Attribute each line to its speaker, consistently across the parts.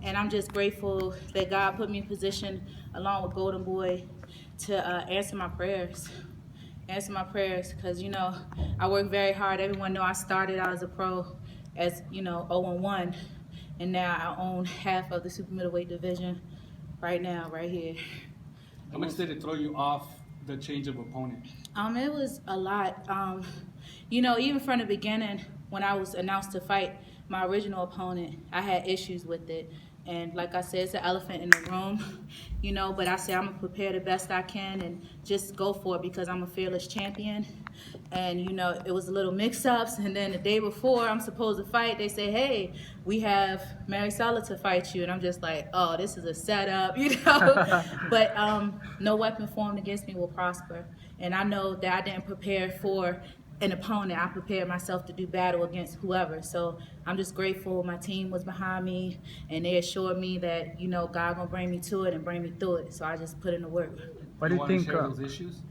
Speaker 1: and I'm just grateful that God put me in position along with Golden Boy to answer my prayers. Answer my prayers, because I work very hard. Everyone know I started out as a pro as 0-1, and now I own half of the super middleweight division right now, right here.
Speaker 2: How much did it throw you off the change of opponent?
Speaker 1: It was a lot. Even from the beginning, when I was announced to fight my original opponent, I had issues with it. And like I said, it's an elephant in the room, but I said I'm going to prepare the best I can and just go for it because I'm a fearless champion. And, it was a little mix-ups. And then the day before I'm supposed to fight, they say, hey, we have Maricela to fight you. And I'm just like, oh, this is a setup, But no weapon formed against me will prosper. And I know that I didn't prepare for an opponent. I prepared myself to do battle against whoever. So I'm just grateful my team was behind me, and they assured me that God gonna bring me to it and bring me through it. So I just put in the work.
Speaker 2: What do you think? Share those issues?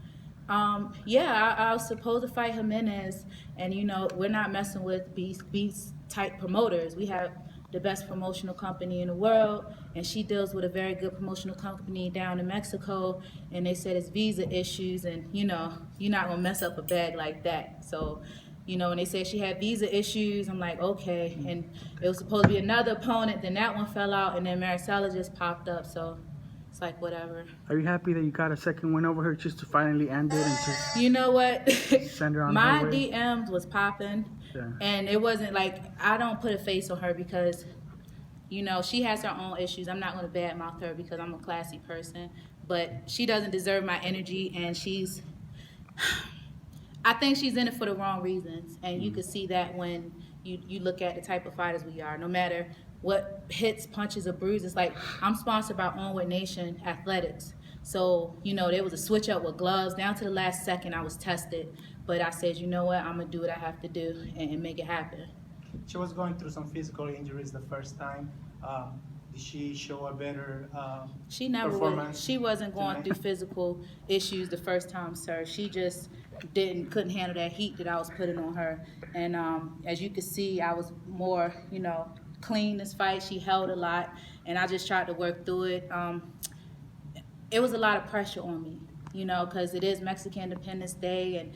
Speaker 1: I was supposed to fight Jimenez, and we're not messing with beast type promoters. We have the best promotional company in the world, and she deals with a very good promotional company down in Mexico, and they said it's visa issues, and you're not gonna mess up a bag like that. So when they said she had visa issues, I'm like, okay. And it was supposed to be another opponent, then that one fell out, and then Maricela just popped up. So it's like, whatever.
Speaker 3: Are you happy that you got a second win over her just to finally end it and just
Speaker 1: You know what?
Speaker 3: send her on
Speaker 1: My
Speaker 3: her way?
Speaker 1: DMs was popping,
Speaker 3: Yeah.
Speaker 1: and it wasn't like I don't put a face on her because she has her own issues. I'm not going to badmouth her because I'm a classy person, but she doesn't deserve my energy, and I think she's in it for the wrong reasons, and you can see that when you look at the type of fighters we are. No matter what hits, punches, or bruises, like I'm sponsored by Onward Nation Athletics. So, there was a switch up with gloves. Down to the last second, I was tested. But I said, you know what, I'm going to do what I have to do and make it happen.
Speaker 4: She was going through some physical injuries the first time. Did she show a better
Speaker 1: She never
Speaker 4: performance?
Speaker 1: was. She wasn't going
Speaker 4: tonight?
Speaker 1: through physical issues the first time, sir. She just couldn't handle that heat that I was putting on her. And as you can see, I was more, clean this fight. She held a lot, and I just tried to work through it. It was a lot of pressure on me, because it is Mexican Independence Day, and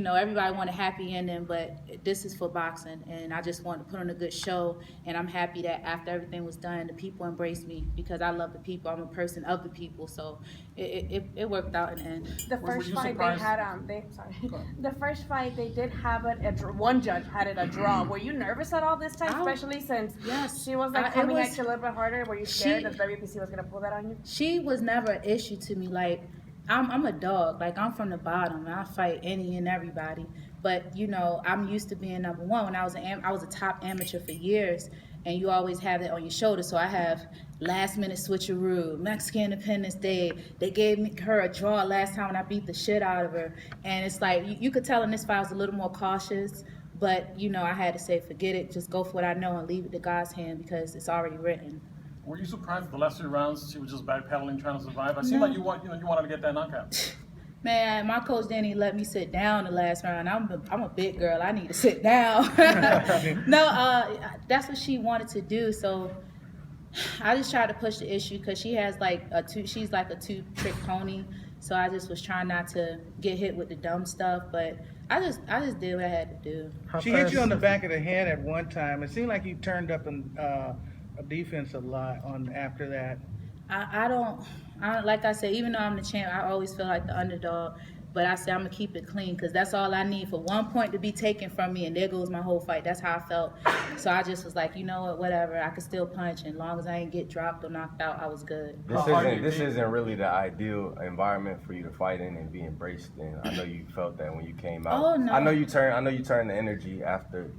Speaker 1: everybody want a happy ending, but this is for boxing, and I just wanted to put on a good show, and I'm happy that after everything was done, the people embraced me because I love the people. I'm a person of the people, so it worked out in the end.
Speaker 5: The first fight they had, the first fight they did have it. One judge had it a draw. Were you nervous at all this time, especially since she was like coming at you a little bit harder? Were you scared that WBC was gonna pull that on you?
Speaker 1: She was never an issue to me. Like, I'm a dog. Like, I'm from the bottom, and I fight any and everybody. But I'm used to being number one. When I was a top amateur for years, and you always have it on your shoulder. So I have last minute switcheroo, Mexican Independence Day. They gave her a draw last time when I beat the shit out of her, and it's like you could tell in this fight I was a little more cautious. But I had to say, forget it. Just go for what I know and leave it to God's hand because it's already written.
Speaker 6: Were you surprised the last 3 rounds she was just backpedaling, trying to survive? I seemed like you wanted to get that knockout.
Speaker 1: Man, my coach didn't even let me sit down the last round. I'm a big girl. I need to sit down. That's what she wanted to do. So I just tried to push the issue because she has she's like a 2-trick pony. So I just was trying not to get hit with the dumb stuff, but I just did what I had to do.
Speaker 3: She hit you on the back of the head at one time. It seemed like you turned up in defense a lot after that.
Speaker 1: I don't like I said, even though I'm the champ, I always feel like the underdog. But I said I'm gonna keep it clean because that's all I need for one point to be taken from me, and there goes my whole fight. That's how I felt. So I just was like, you know what, whatever. I could still punch, and as long as I ain't get dropped or knocked out, I was good.
Speaker 7: This isn't really the ideal environment for you to fight in and be embraced in. I know you felt that when you came out.
Speaker 1: Oh no.
Speaker 7: I know you turned the energy after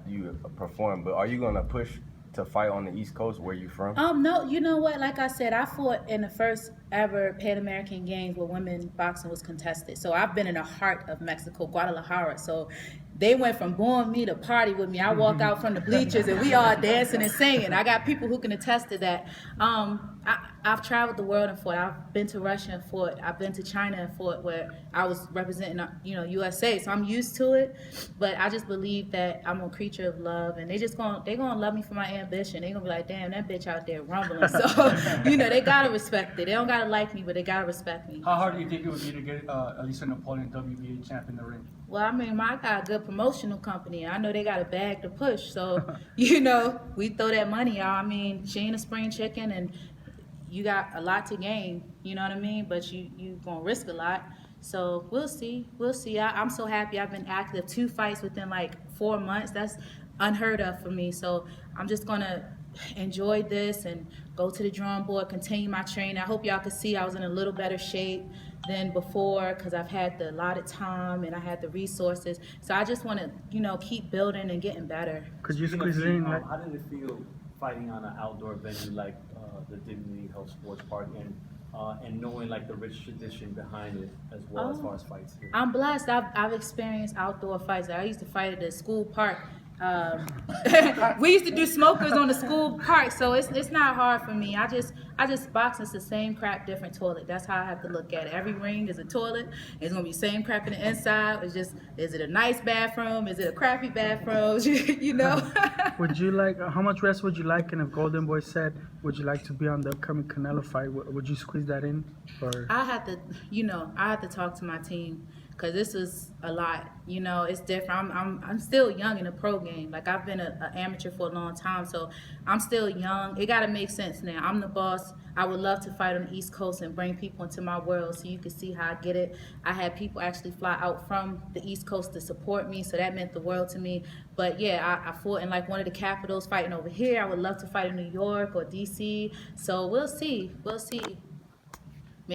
Speaker 7: you performed, but are you gonna push to fight on the East Coast? Where you from?
Speaker 1: No, you know what? Like I said, I fought in the first ever Pan American Games where women boxing was contested. So I've been in the heart of Mexico, Guadalajara. So they went from booing me to party with me. I walk out from the bleachers and we all dancing and singing. I got people who can attest to that. I've traveled the world and fought. I've been to Russia and fought. I've been to China and fought, where I was representing, USA. So I'm used to it. But I just believe that I'm a creature of love, and they're gonna love me for my ambition. They're gonna be like, damn, that bitch out there rumbling. So they gotta respect it. They don't gotta like me, but they gotta respect me.
Speaker 2: How hard do you think it would be to get at least an opponent WBA champ in the ring?
Speaker 1: Well, I mean, I got a good promotional company. I know they got a bag to push. So, we throw that money out. I mean, she ain't a spring chicken, and you got a lot to gain, you know what I mean? But you gonna risk a lot. So we'll see. I'm so happy. I've been active 2 fights within like 4 months. That's unheard of for me. So I'm just gonna enjoy this and go to the drawing board, continue my training. I hope y'all can see I was in a little better shape than before, because I've had the allotted time and I had the resources. So I just want to, keep building and getting better.
Speaker 8: Could you squeeze in?
Speaker 9: How did it feel fighting on an outdoor venue like the Dignity Health Sports Park, and knowing like the rich tradition behind it as well, as far as fights here?
Speaker 1: I'm blessed. I've experienced outdoor fights. I used to fight at the school park. We used to do smokers on the school park, so it's not hard for me. I just boxing's the same crap, different toilet. That's how I have to look at it. Every ring is a toilet. It's gonna be the same crap in the inside. It's just, is it a nice bathroom? Is it a crappy bathroom?
Speaker 8: Would you like? How much rest would you like? And if Golden Boy said, would you like to be on the upcoming Canelo fight? Would you squeeze that in? Or
Speaker 1: I have to talk to my team, because this is a lot. It's different. I'm still young in the pro game. Like, I've been an amateur for a long time, so I'm still young. It got to make sense now. I'm the boss. I would love to fight on the East Coast and bring people into my world so you can see how I get it. I had people actually fly out from the East Coast to support me, so that meant the world to me. But yeah, I fought in like one of the capitals fighting over here. I would love to fight in New York or DC. So we'll see.